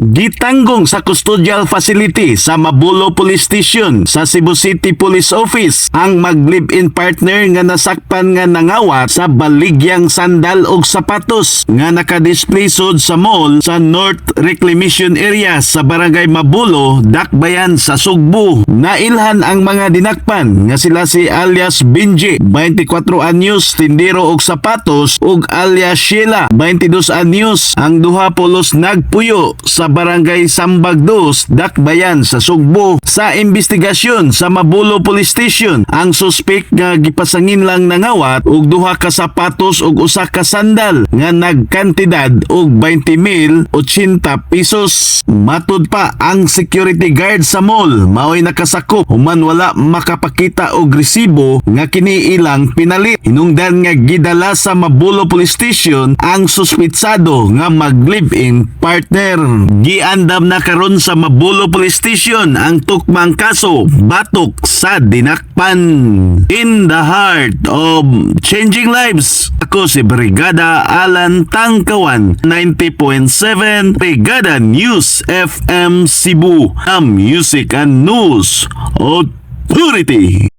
Gitanggong sa custodial facility sa Mabulo Police Station sa Cebu City Police Office ang Maglive-In partner nga nasakpan nga nangawat sa Baligyang Sandal ug Sapatos nga nakadisplay sud sa mall sa North Reclamation Area sa Barangay Mabulo, Dakbayan sa Sugbo. Nailhan ang mga dinakpan nga sila si alias Benji, 24 anyos, tindero og sapatos, ug alias Sheila, 22 anyos, ang duha pulos nagpuyo sa Barangay Sambag 2, Dakbayan sa Sugbo. Sa investigasyon sa Mabulo Police Station, ang suspek nga gipasangin lang nangawat og duha ka sapatos ug usa ka sandal nga nagkantidad og 20,080 pesos. Matud pa ang security guard sa mall mao'y nakasakop human wala makapakita og resibo nga kini ilang pinalit. Hinungdan nga gidala sa Mabulo Police Station ang suspitsado nga Maglive-In partner. Giandam na karon sa Mabulo Police Station ang tukmang kaso batok sa dinakpan. In the heart of changing lives, ako si Brigada Alan Tangkawan, 90.7 Brigada News FM Cebu, ang Music and News Authority.